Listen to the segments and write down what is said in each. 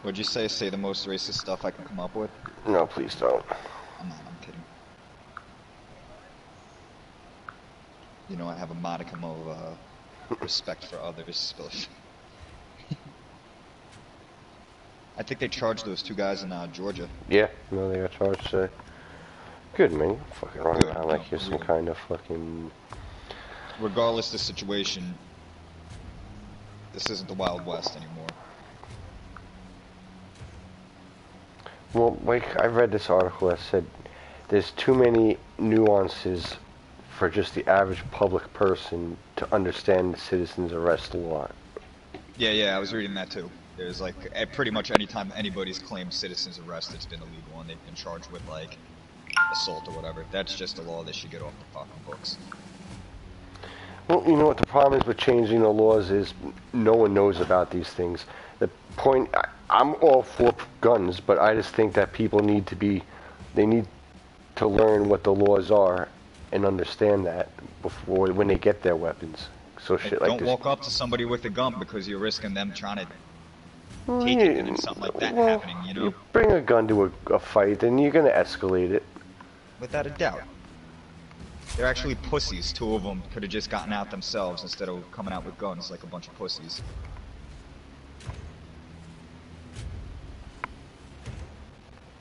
What'd you say? Say the most racist stuff I can come up with? No, please don't. I'm not, I'm kidding. You know, I have a modicum of respect for others, but I think they charged those two guys in Georgia. Yeah, no, they got charged today. Good, man. Fucking run Good, around like you're some kind of fucking... Regardless of the situation, this isn't the Wild West anymore. Well, like, I read this article that said there's too many nuances for just the average public person to understand the citizen's arrest law. Yeah, I was reading that too. There's like, pretty much any time anybody's claimed citizen's arrest, it's been illegal and they've been charged with like assault or whatever. That's just a law that should get off the fucking books. Well, you know what the problem is with changing the laws is no one knows about these things. The point, I'm all for guns, but I just think that people need they need to learn what the laws are and understand that before, when they get their weapons. So shit like Don't this. walk up to somebody with a gun because you're risking them trying to take it and then something like that happening, you know? You bring a gun to a fight, then you're going to escalate it. Without a doubt. They're actually pussies. Two of them could have just gotten out themselves instead of coming out with guns like a bunch of pussies.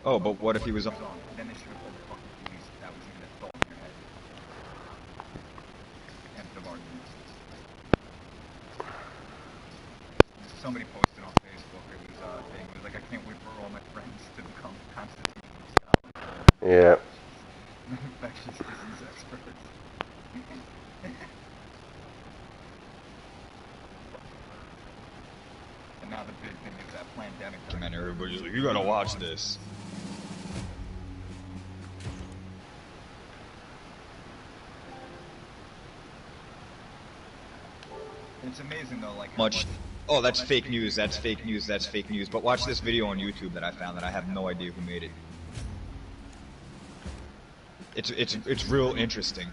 Oh, but what if he was on? Then they should have told the fucking police that was even a thought in your head. End of argument. Somebody posted on Facebook, it was a thing, it was like, I can't wait for all my friends to become constitutional scholars. Yeah. Infectious disease experts. And now the big thing is that pandemic documentary. Everybody's like, you gotta watch this. It's amazing though, like much. Oh, that's fake news. That's fake news. That's fake news. But watch this video on YouTube that I found that I have no idea who made it. It's real interesting.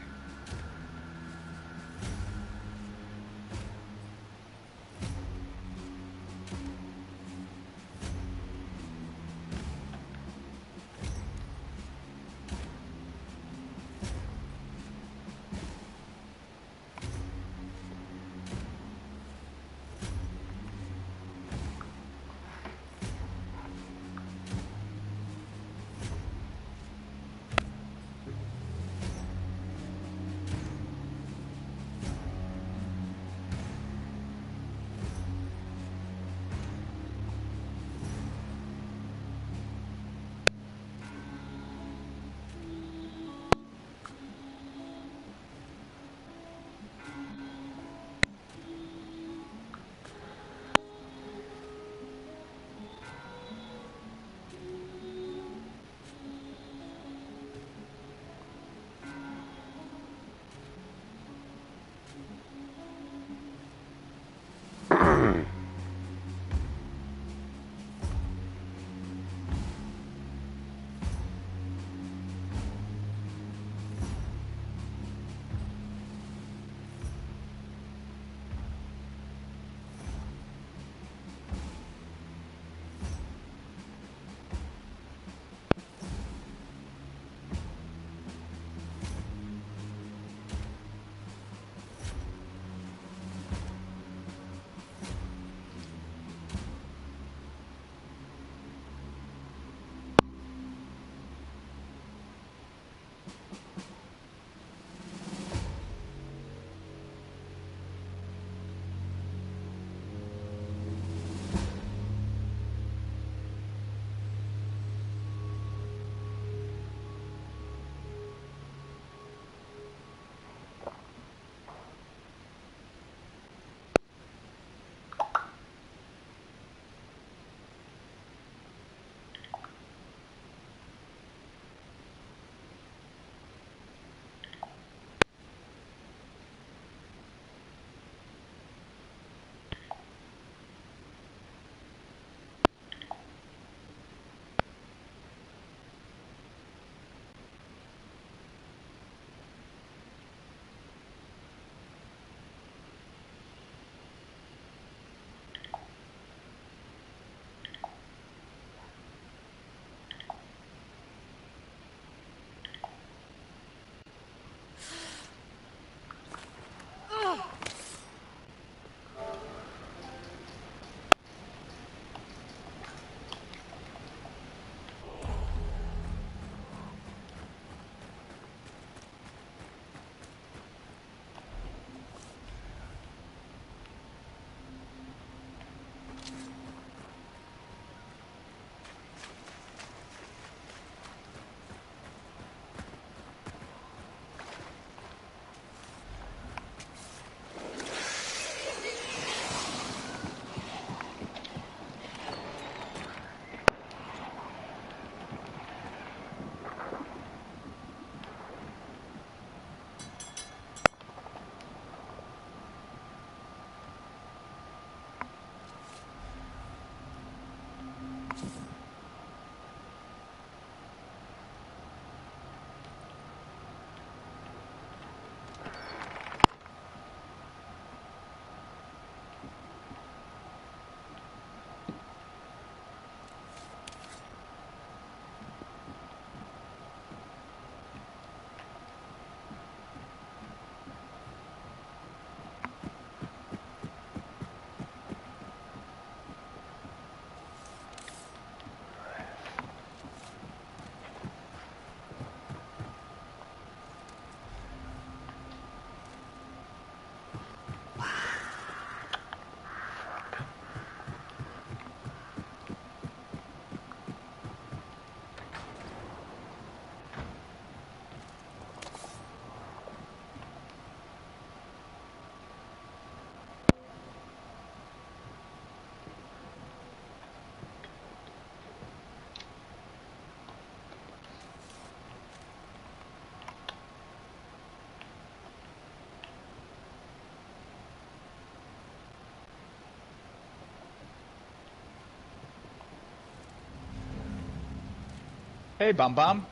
Hey, Bum Bum.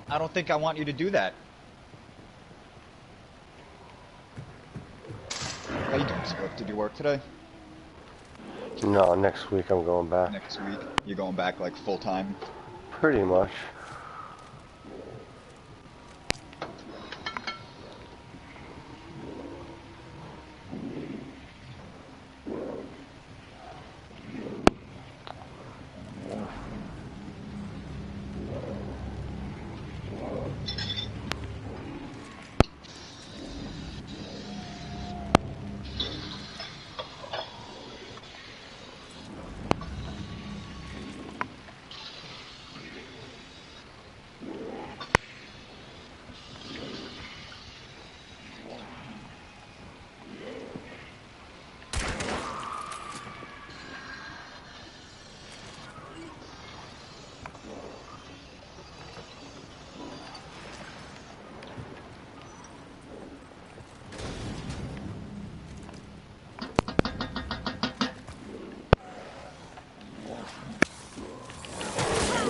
I don't think I want you to do that. How you doing, Splyff? Did you work today? No, next week I'm going back. Next week? You're going back, like, full-time? Pretty much.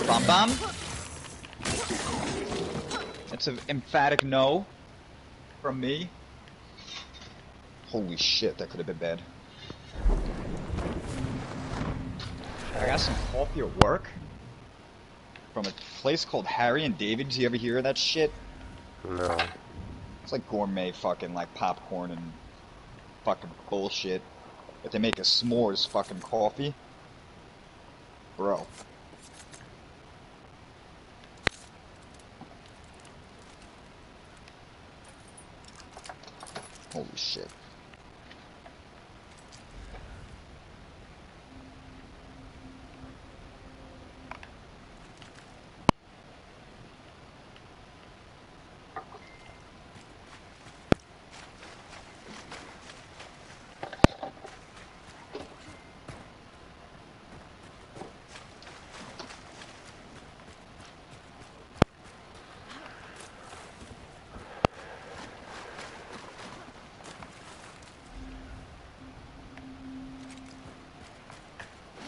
Bum Bum? That's an emphatic no from me. Holy shit, that could have been bad. I got some coffee at work from a place called Harry and David's. You ever hear of that shit? No. It's like gourmet fucking like popcorn and fucking bullshit. But they make a s'mores fucking coffee. Bro. Holy shit.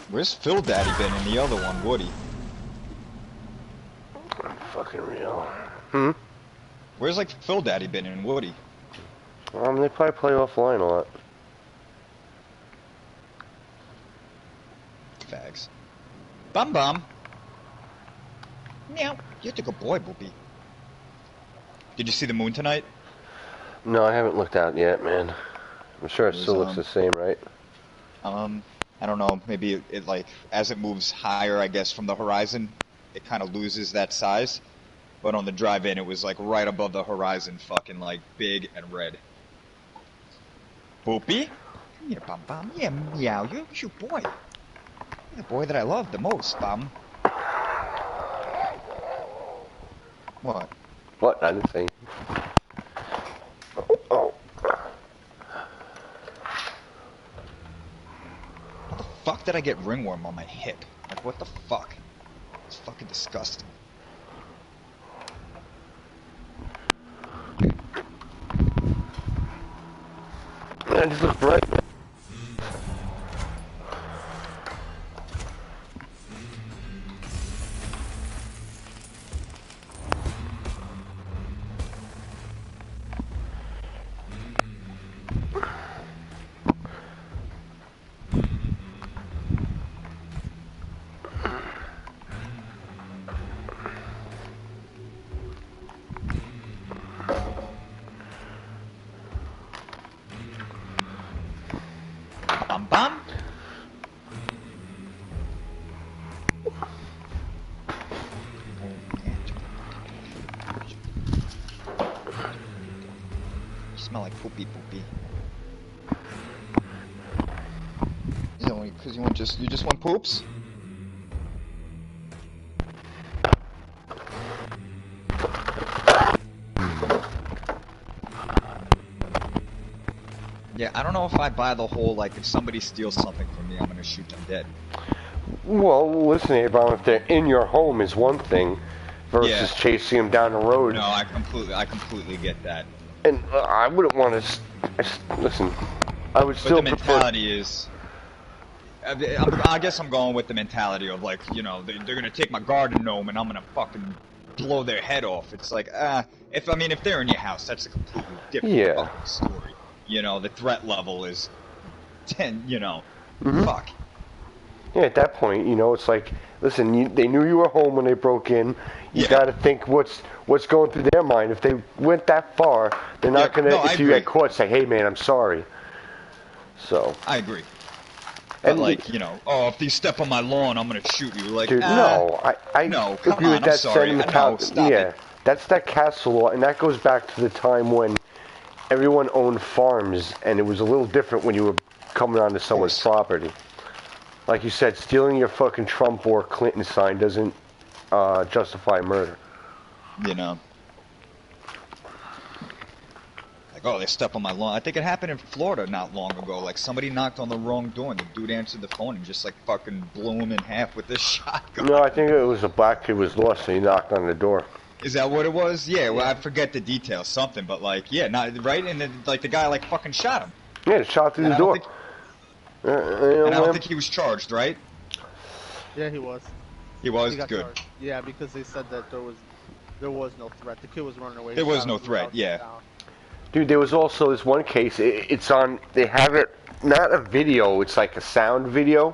Where's Phil Daddy been in the other one, Woody? Fucking real. Hmm? Where's like Phil Daddy been in Woody? They probably play offline a lot. Fags. Bum Bum. Meow. You're a good boy, Boopy. Did you see the moon tonight? No, I haven't looked out yet, man. I'm sure it still looks the same, right? I don't know, maybe it like, as it moves higher, I guess, from the horizon, it kind of loses that size. But on the drive-in, it was like right above the horizon, fucking like big and red. Boopy? Come here, Bum Bum. Yeah, meow, you're a cute boy. You're the boy that I love the most, Bum. What? What? I didn't say. Oh. How the fuck did I get ringworm on my hip? Like, what the fuck? It's fucking disgusting. I just look bright. Bum Bum? You smell like poopy poopy. Is that only because you just want poops? Yeah, I don't know if I buy the whole, like, if somebody steals something from me, I'm gonna shoot them dead. Well, listen, Abraham, if they're in your home is one thing versus chasing them down the road. No, I completely get that. And I wouldn't want to... Listen, I would But still the mentality is, I guess I'm going with the mentality of like, you know, they're gonna take my garden gnome and I'm gonna fucking blow their head off. It's like, if they're in your house, that's a completely different fucking story. You know, the threat level is 10. You know, fuck. Yeah, at that point, you know, it's like, listen, they knew you were home when they broke in. You got to think what's going through their mind. If they went that far, they're not gonna. If you get caught, say, "Hey, man, I'm sorry." So. I agree. But like, you know, if you step on my lawn, I'm gonna shoot you. Like, dude, no, I no, agree come on, with that I'm sorry. No, stop it. That's that castle law, and that goes back to the time when everyone owned farms, and it was a little different when you were coming onto someone's property. Like you said, stealing your fucking Trump or Clinton sign doesn't justify murder. You know. Like, they step on my lawn. I think it happened in Florida not long ago. Like, somebody knocked on the wrong door, and the dude answered the phone and just, like, fucking blew him in half with this shotgun. No, I think it was a black kid was lost, and he knocked on the door. Is that what it was? Yeah, well, I forget the details. Something, but, like, yeah, not right? And then, like, the guy, like, fucking shot him. Yeah, shot through the door. And I don't think he was charged, right? Yeah, he was. He was? Got good. Charged. Yeah, because they said that there was no threat. The kid was running away. There was no threat, yeah. Dude, there was also this one case. It's on. They have it, not a video. It's like a sound video.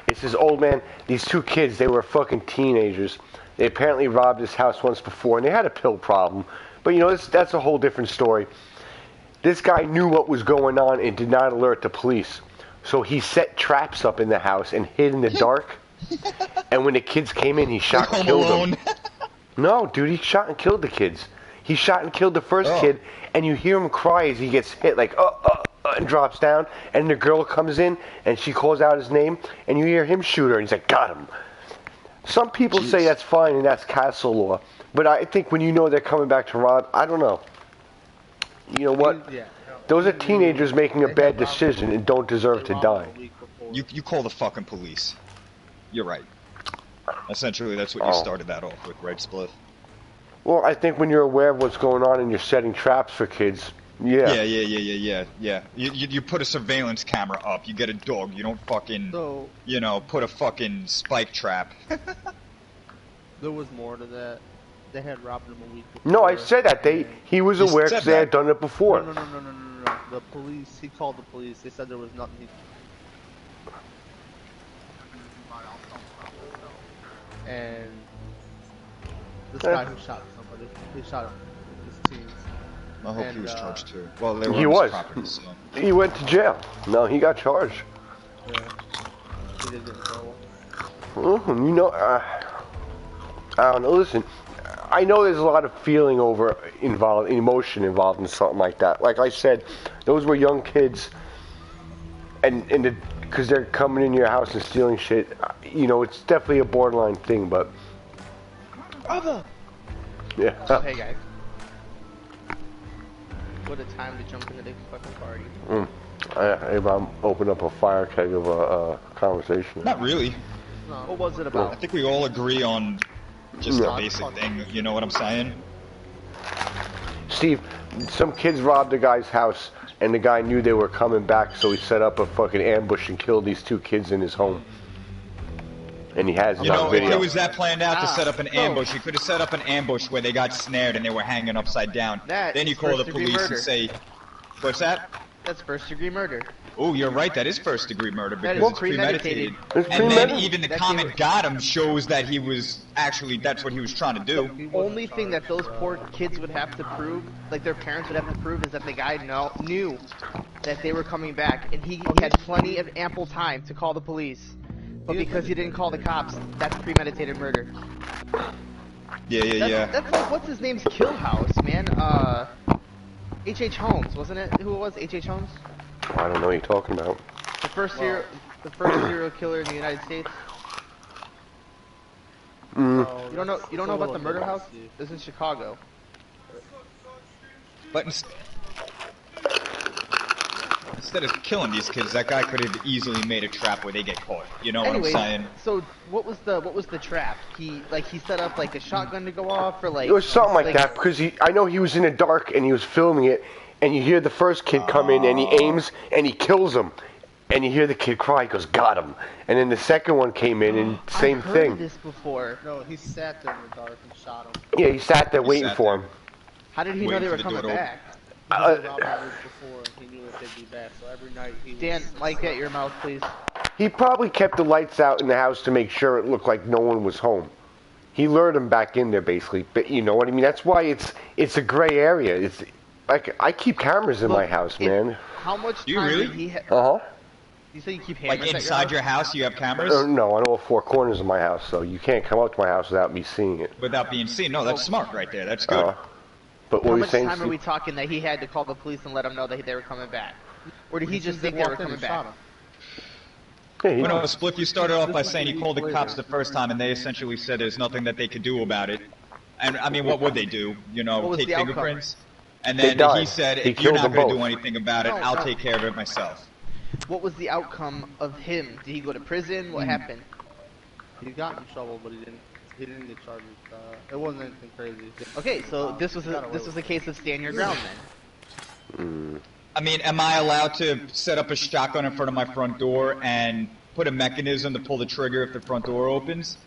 It's this old man. These two kids. They were fucking teenagers. They apparently robbed his house once before, and they had a pill problem. But you know, that's a whole different story. This guy knew what was going on and did not alert the police. So he set traps up in the house and hid in the dark. And when the kids came in, he shot and killed them. No, dude, he shot and killed the kids. He shot and killed the first kid, and you hear him cry as he gets hit, like, and drops down. And the girl comes in, and she calls out his name, and you hear him shoot her, and he's like, got him. Some people say that's fine, and that's castle law. But I think when you know they're coming back to rob, I don't know. You know what? Yeah. Those are teenagers making a bad decision and don't deserve to die. You call the fucking police. You're right. Essentially, that's what you started that off with, right, Split? Well, I think when you're aware of what's going on and you're setting traps for kids, yeah. Yeah. You put a surveillance camera up. You get a dog. You don't fucking, put a fucking spike trap. There was more to that. They had robbed him a week before. No, I said that. He was aware because they had done it before. No. The police, he called the police. They said there was nothing. And this guy who shot somebody, he shot him. His teens. I hope he was charged too. Well, they were he on was. his property, so. He went to jail. No, he got charged. Yeah. He did get in trouble. You know, I don't know. Listen, I know there's a lot of feeling emotion involved in something like that. Like I said, those were young kids, and because they're coming in your house and stealing shit. You know, it's definitely a borderline thing, but. Brother. Yeah. Oh, hey guys. What a time to jump into the fucking party. I'm opening up a fire keg of a conversation. Not really. No. What was it about? I think we all agree on just the basic thing. You know what I'm saying? Steve, some kids robbed a guy's house, and the guy knew they were coming back, so he set up a fucking ambush and killed these two kids in his home. And he has video. If it was that planned out to set up an ambush, he could have set up an ambush where they got snared and they were hanging upside down. Then you call the police and say, what's that? That's first-degree murder. Oh, you're right. That is first-degree murder because it's premeditated. And then even the comment got him shows that he was actually, that's what he was trying to do. The only thing that those poor kids would have to prove, like their parents would have to prove, is that the guy knew that they were coming back, and he had plenty of ample time to call the police. But because he didn't call the cops, that's premeditated murder. Yeah. That's like, what's his name's kill house, man? H.H. Holmes, wasn't it? Who it was? H.H. Holmes? I don't know what you're talking about. The first serial killer in the United States. You don't know about the murder house? This is Chicago. But instead of killing these kids, that guy could have easily made a trap where they get caught. You know what I'm saying? So what was the trap? He set up like a shotgun to go off, or like it was something like that because I know he was in the dark and he was filming it, and you hear the first kid come in and he aims and he kills him, and you hear the kid cry. He goes, "Got him!" And then the second one came in, and same I've heard thing. of this before. No, he sat there in the dark and shot him. Yeah, he sat there He waiting sat for there. him. How did he know Waiting they for were the coming door to back? He was out the week before. He knew that they'd be back. So every night he was... Dan, Mike, at your mouth, please. He probably kept the lights out in the house to make sure it looked like no one was home. He lured him back in there, basically. But you know what I mean? That's why it's a gray area. It's like I keep cameras in my house, man. How much Do you time really? did he Uh huh. You say you keep hammers Like at inside your house, you have cameras No, on all four corners of my house, so you can't come up to my house without me seeing it. without being seen. No, that's smart right there. That's good. But what How were you much saying? time are Steve? we talking that he had to call the police and let them know that they were coming back? Or did he just think they were coming back? Yeah, he- Well, no, Split, you started off by saying he called the cops the first time, and they essentially said there's nothing that they could do about it. And I mean, what would they do? You know, What was take the outcome? fingerprints? And They then died. he said, He if you're killed not them going to do both. anything about it, No, I'll no. take care of it myself. What was the outcome of him? Did he go to prison? What happened? He got in trouble, but he didn't get charged. It wasn't anything crazy. Okay, so this was He got away a with case of stand your ground then. I mean, am I allowed to set up a shotgun in front of my front door and put a mechanism to pull the trigger if the front door opens?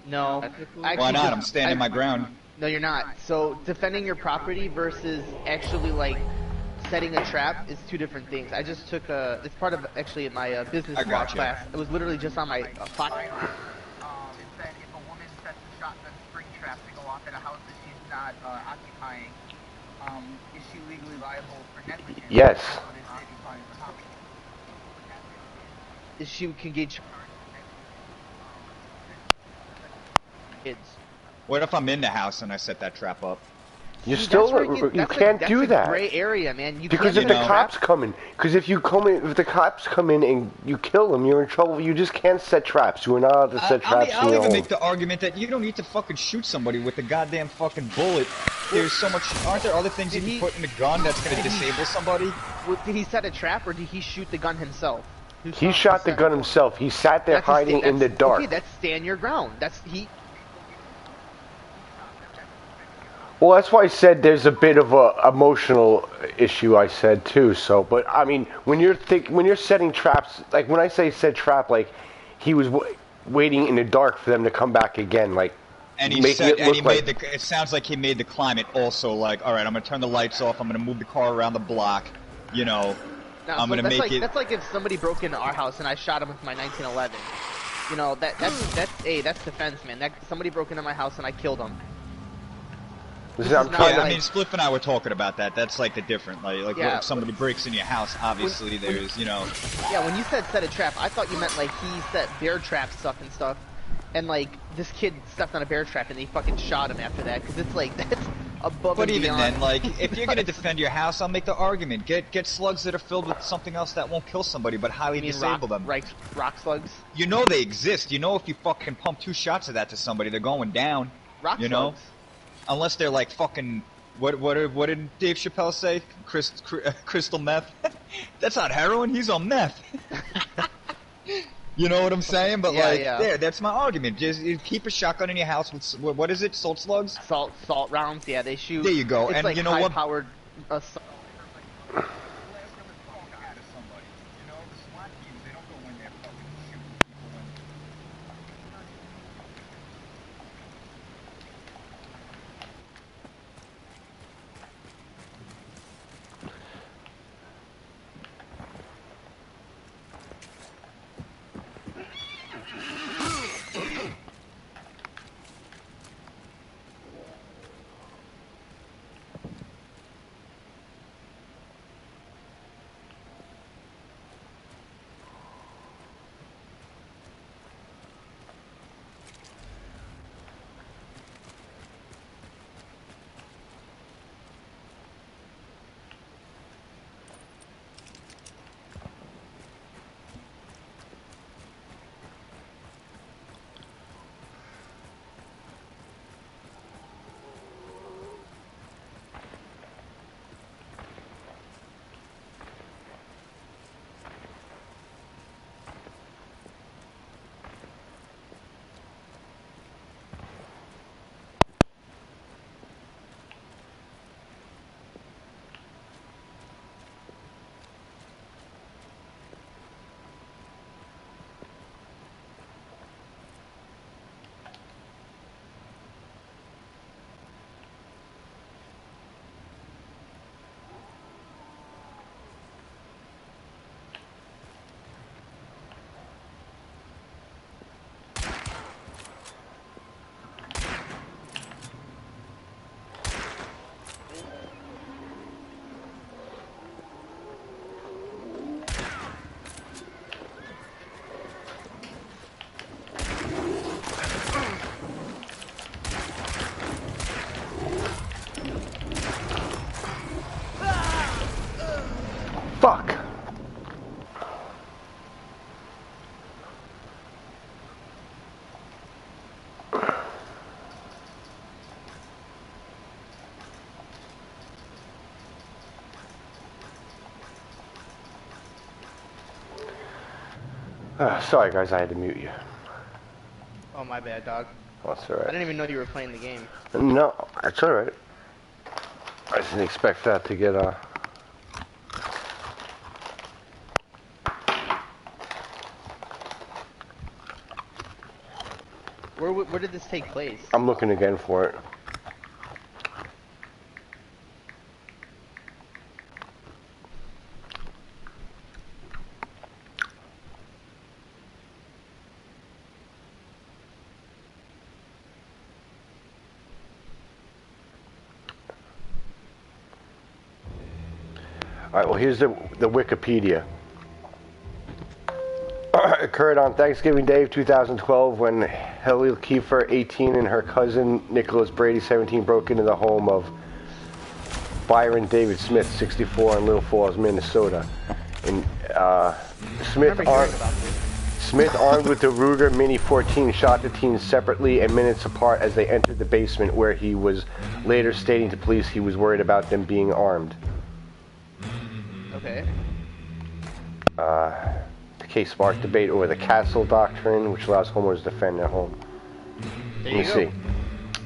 No. Why Why Actually, not? just- I'm standing my ground. No, you're not. So defending your property versus actually like setting a trap is two different things. I just took it's part of actually my business I law gotcha. class. It was literally just on my It said if a woman sets a shotgun spring trap to go off at a house that she's not occupying, is she legally liable for negligence? Yes. What is occupying the property? is she can get kids. What if I'm in the house and I set that trap up? You See, still that's where you that's can't that's do a that Gray area, man. You because can't if the set a cops trap. come in. Because if the cops come in and you kill them, you're in trouble. You just can't set traps. You are not allowed to set traps in I'll your even home. make the argument that you don't need to fucking shoot somebody with a goddamn fucking bullet. There's so much. Aren't there other things you Did can he- put in a gun that's going to disable somebody? Did he set a trap or did he shoot the gun himself? He shot the gun himself. He sat there That's a hiding in the that's- dark. Okay, that's stand your ground. That's he. Well, that's why I said there's a bit of a emotional issue. I said too. So, but I mean, when you're setting traps, like when I say set trap, like he was waiting in the dark for them to come back again, like And he making said, it and look he like made the. It sounds like he made the climate also like, all right, I'm gonna turn the lights off. I'm gonna move the car around the block. You know, No, I'm so gonna that's make like, it. That's like if somebody broke into our house and I shot him with my 1911. You know that's defense, man. That somebody broke into my house and I killed him. I'm is trying not to- Yeah, I like- mean, Spliff and I were talking about that. That's like the different, like Yeah. if somebody breaks in your house, obviously there's, you know, Yeah, when you said set a trap, I thought you meant like he set bear trap stuff and stuff, and like this kid stepped on a bear trap and they fucking shot him after that because it's like that's above But and even beyond. then, like, if you're gonna defend your house, I'll make the argument: get slugs that are filled with something else that won't kill somebody, but highly You mean disable them. rock slugs? You know they exist. You know if you fucking pump 2 shots of that to somebody, they're going down. Rock You know, slugs? unless they're like fucking. What did Dave Chappelle say? Crystal meth. That's not heroin. He's on meth. You know what I'm saying? But Yeah, like, yeah. there, that's my argument. Just you keep a shotgun in your house with what is it? Salt slugs. Salt rounds. Yeah, they shoot. There you go. It's And like you know what? high-powered. Sorry, guys, I had to mute you. Oh, my bad, dog. Oh, that's all I right. didn't even know you were playing the game. No, that's all right. I didn't expect that to get Where did this take place? I'm looking again for it. All right, well, here's the Wikipedia. Occurred on Thanksgiving Day of 2012 when Halil Kiefer, 18, and her cousin Nicholas Brady, 17, broke into the home of Byron David Smith, 64, in Little Falls, Minnesota. And Smith, armed with the Ruger Mini 14, shot the teens separately and minutes apart as they entered the basement, where he was later stating to police he was worried about them being armed. Okay. The case sparked debate over the castle doctrine, which allows homeowners to defend their home. There Let me see.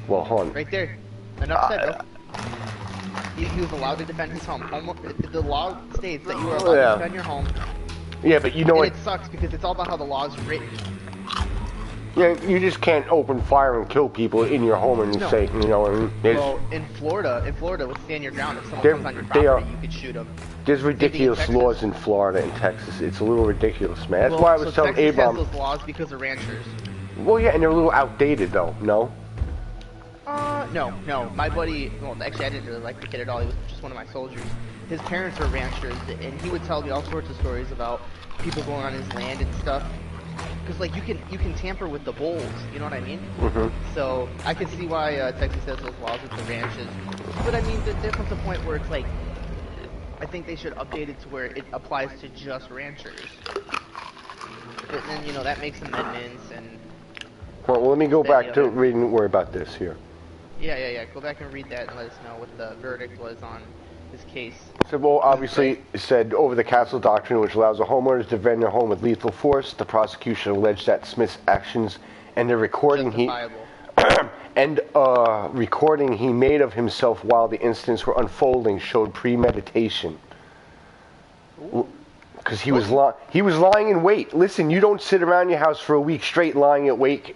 Well, hold on. Right there. Enough said, bro. He was allowed to defend his home. The law states that you are allowed to defend your home. Yeah, but you know and it sucks because it's all about how the law is written. Yeah, you just can't open fire and kill people in your home and say, you know, and well, in Florida, with stand your ground. If someone comes on your property, you could shoot them. There's ridiculous laws in Florida and Texas. It's a little ridiculous, man. That's why I was telling Texas Abram. has those laws because of ranchers. Well, yeah, and they're a little outdated, though. No. No. My buddy, well, actually, I didn't really like the kid at all. He was just one of my soldiers. His parents were ranchers, and he would tell me all sorts of stories about people going on his land and stuff. Because, like, you can tamper with the bulls, you know what I mean? Mm-hmm. So, I can see why Texas has those laws with the ranches. But, I mean, there comes a point where it's like, I think they should update it to where it applies to just ranchers. But then, you know, that makes amendments and... Well, let me go back to reading more about this here. Yeah. Go back and read that and let us know what the verdict was on this case. So, well, obviously, it said over the castle doctrine, which allows a homeowner to defend their home with lethal force. The prosecution alleged that Smith's actions and the recording recording he made of himself while the incidents were unfolding showed premeditation. Because he was lying in wait. Listen, you don't sit around your house for a week straight lying in wait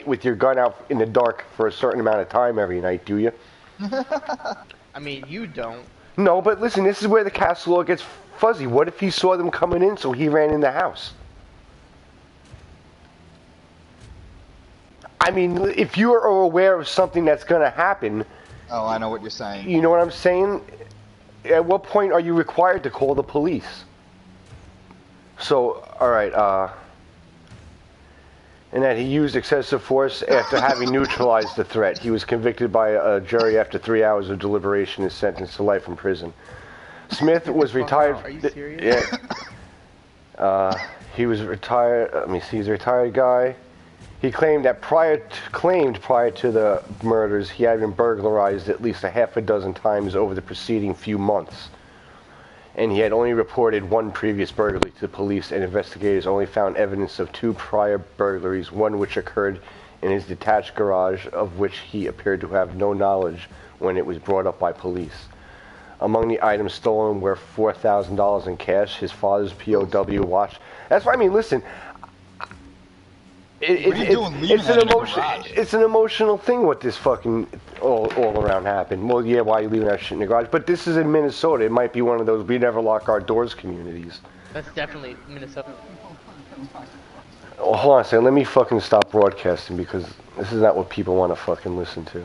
with your gun out in the dark for a certain amount of time every night, do you? I mean, you don't. No, but listen, this is where the castle law gets fuzzy. What if he saw them coming in, so he ran in the house? I mean, if you are aware of something that's going to happen... Oh, I know what you're saying. You know what I'm saying? At what point are you required to call the police? So, alright, and that he used excessive force after having neutralized the threat. He was convicted by a jury after 3 hours of deliberation and sentenced to life in prison. Smith was retired... Are you serious? Yeah. He was retired... Let me see, he's a retired guy. He claimed that prior to the murders, he had been burglarized at least a half a dozen times over the preceding few months. And he had only reported one previous burglary to the police, and investigators only found evidence of 2 prior burglaries, one which occurred in his detached garage, of which he appeared to have no knowledge when it was brought up by police. Among the items stolen were $4,000 in cash, his father's POW watch. That's what I mean, listen... It's an emotional thing what this fucking all around happened. Well, yeah, why are you leaving that shit in the garage? But this is in Minnesota. It might be one of those we never lock our doors communities. That's definitely Minnesota. Oh, hold on a second. Let me fucking stop broadcasting because this is not what people want to fucking listen to.